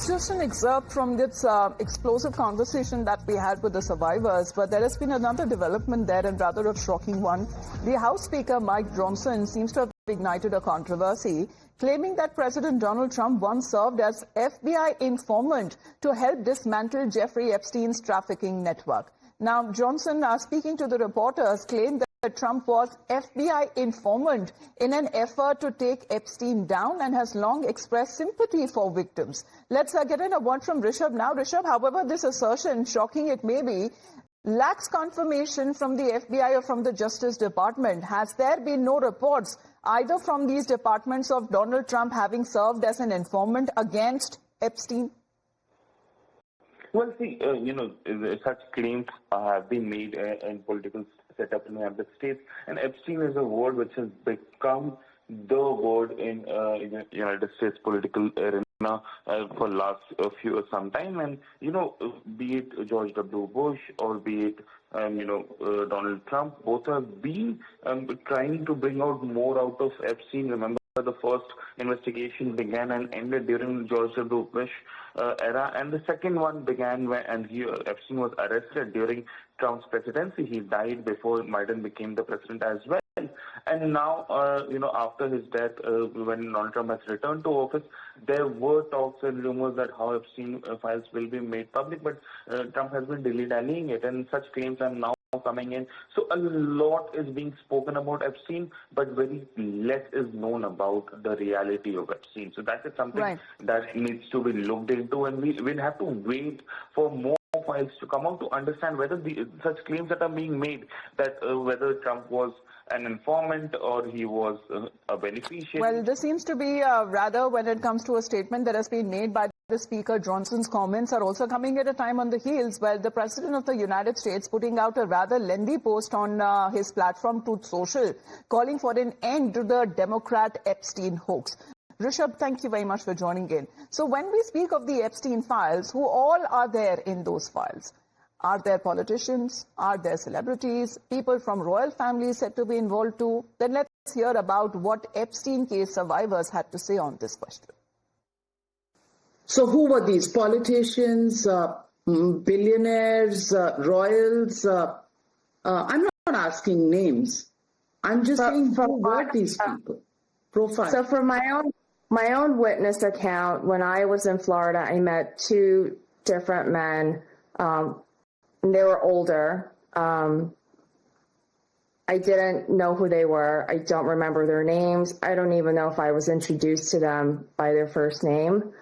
just an excerpt from this explosive conversation that we had with the survivors, but there has been another development there, and rather a shocking one. The House Speaker, Mike Johnson, seems to have ignited a controversy, claiming that President Donald Trump once served as FBI informant to help dismantle Jeffrey Epstein's trafficking network. Now, Johnson, speaking to the reporters, claimed that Trump was FBI informant in an effort to take Epstein down and has long expressed sympathy for victims. Let's get in a word from Rishabh now. Rishabh, however, this assertion, shocking it may be, lacks confirmation from the FBI or from the Justice Department. Has there been no reports either from these departments of Donald Trump having served as an informant against Epstein? Well, see, such claims have been made in political setup in the United States, and Epstein is a word which has become the word in the United States political arena for last some time. And be it George W. Bush or be it Donald Trump, both have been trying to bring out more out of Epstein. Remember, the first investigation began and ended during George W. Bush era, and the second one began when Epstein was arrested during Trump's presidency. He died before Biden became the president as well. And now, after his death, when Donald Trump has returned to office, there were talks and rumors that how Epstein files will be made public, but Trump has been dilly-dallying it, and such claims are now coming in. So a lot is being spoken about Epstein, but very less is known about the reality of Epstein. So that is something that needs to be looked into, and we'll have to wait for more files to come out to understand whether such claims that are being made, that whether Trump was an informant or he was a beneficiary. Well, this seems to be rather, when it comes to a statement that has been made by the Speaker, Johnson's comments are also coming at a time on the heels where the President of the United States putting out a rather lengthy post on his platform Truth Social, calling for an end to the Democrat Epstein hoax. Rishabh, thank you very much for joining in. So when we speak of the Epstein files, who all are there in those files? Are there politicians? Are there celebrities? People from royal families said to be involved too? Then let's hear about what Epstein case survivors had to say on this question. So who were these? Politicians, billionaires, royals? I'm not asking names. I'm just saying who were these people? Profile. So for my own witness account, when I was in Florida, I met two different men. And they were older. I didn't know who they were. I don't remember their names. I don't even know if I was introduced to them by their first name.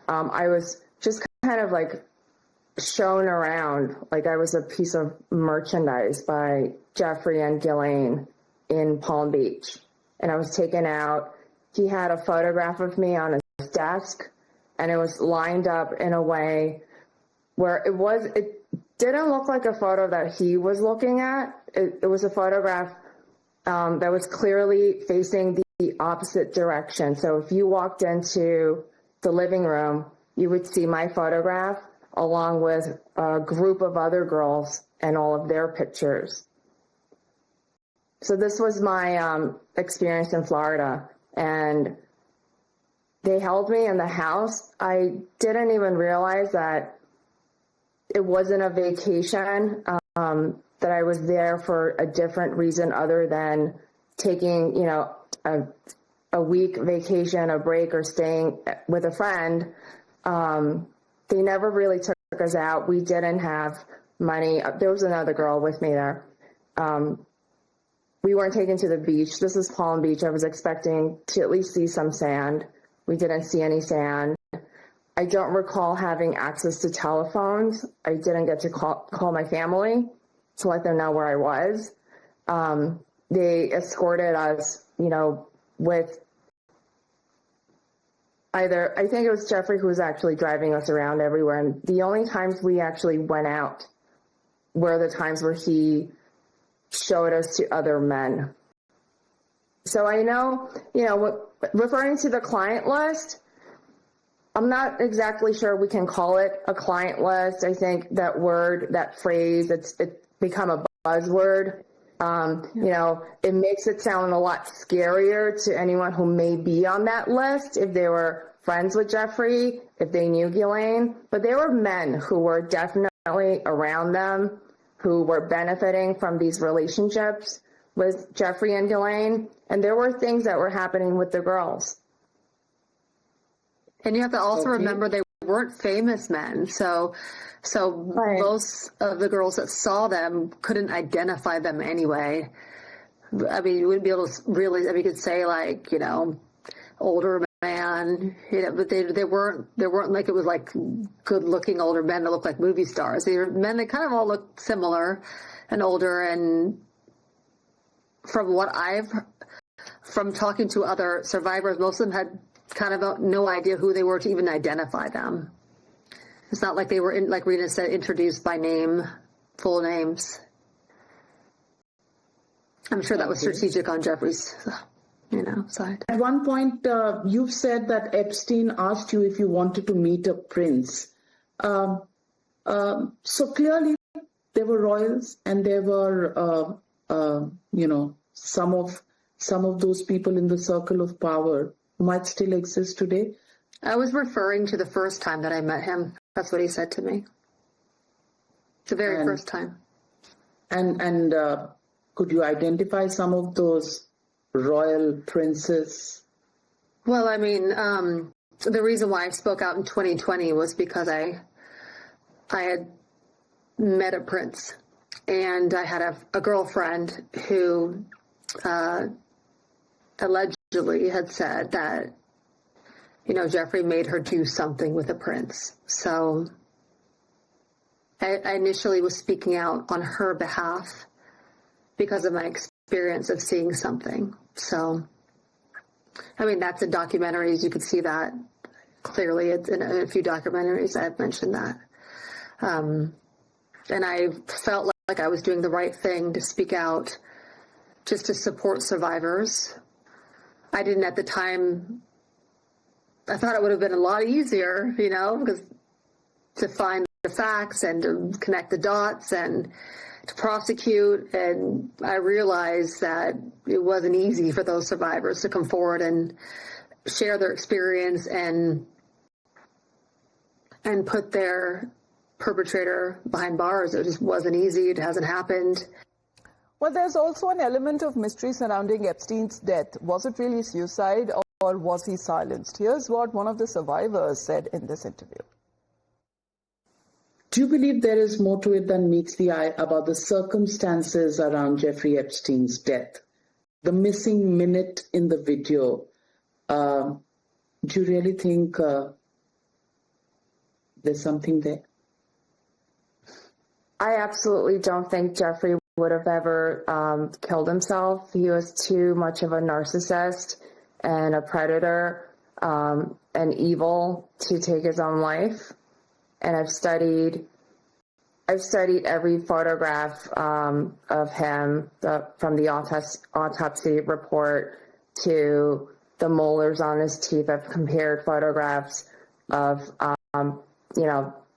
I was just kind of like shown around, like I was a piece of merchandise by Jeffrey and Ghislaine in Palm Beach. And I was taken out. He had a photograph of me on his desk, and it was lined up in a way where it didn't look like a photo that he was looking at. It was a photograph that was clearly facing the opposite direction. So if you walked into the living room, you would see my photograph along with a group of other girls and all of their pictures. So this was my experience in Florida, and they held me in the house. I didn't even realize that it wasn't a vacation, that I was there for a different reason other than taking, a week vacation, a break, or staying with a friend. They never really took us out. We didn't have money. There was another girl with me there. We weren't taken to the beach. This is Palm Beach. I was expecting to at least see some sand. We didn't see any sand. I don't recall having access to telephones. I didn't get to call my family to let them know where I was. They escorted us, with either, I think it was Jeffrey who was actually driving us around everywhere. And the only times we actually went out were the times where he showed us to other men. So I know, referring to the client list, I'm not exactly sure we can call it a client list. I think that word, that phrase, it's become a buzzword. It makes it sound a lot scarier to anyone who may be on that list if they were, friends with Jeffrey, if they knew Ghislaine, but there were men who were definitely around them, who were benefiting from these relationships with Jeffrey and Ghislaine, and there were things that were happening with the girls. And you have to also remember they weren't famous men, so Right. most of the girls that saw them couldn't identify them anyway. I mean, you wouldn't be able to really, I mean, you could say like, you know, older man, you know, but they weren't like, it was like good looking older men that looked like movie stars. They were men that kind of all looked similar and older, and from talking to other survivors, most of them had kind of no idea who they were to even identify them. It's not like they were, like Rena said, introduced by name, full names. I'm sure that was strategic on Jeffrey's, side. At one point, you've said that Epstein asked you if you wanted to meet a prince. So clearly, there were royals, and there were, some of those people in the circle of power who might still exist today. I was referring to the first time that I met him. That's what he said to me. The very first time. And could you identify some of those royal princes? Well, I mean, the reason why I spoke out in 2020 was because I had met a prince, and I had a girlfriend who allegedly had said that, Jeffrey made her do something with a prince. So I initially was speaking out on her behalf because of my experience of seeing something. So, I mean, that's in documentaries. You could see that clearly. It's in a few documentaries I've mentioned that. And I felt like I was doing the right thing to speak out just to support survivors. I didn't at the time, I thought it would have been a lot easier, because to find the facts and to connect the dots and to prosecute. And I realized that it wasn't easy for those survivors to come forward and share their experience and put their perpetrator behind bars. It just wasn't easy. It hasn't happened. Well, there's also an element of mystery surrounding Epstein's death. Was it really suicide, or was he silenced? Here's what one of the survivors said in this interview. Do you believe there is more to it than meets the eye about the circumstances around Jeffrey Epstein's death? The missing minute in the video. Do you really think there's something there? I absolutely don't think Jeffrey would have ever killed himself. He was too much of a narcissist and a predator and evil to take his own life. And I've studied every photograph of him from the autopsy report to the molars on his teeth. I've compared photographs of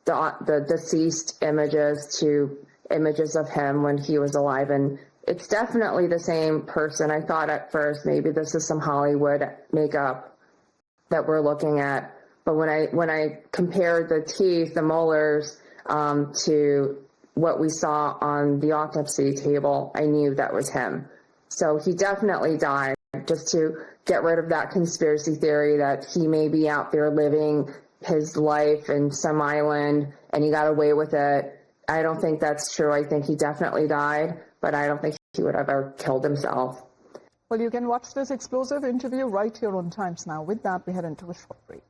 the deceased images to images of him when he was alive, and it's definitely the same person. I thought at first maybe this is some Hollywood makeup that we're looking at, but when I compared the teeth, the molars, to what we saw on the autopsy table, I knew that was him. So he definitely died, just to get rid of that conspiracy theory that he may be out there living his life in some island and he got away with it. I don't think that's true. I think he definitely died, but I don't think he would have ever killed himself. Well, you can watch this explosive interview right here on Times Now. With that, we head into a short break.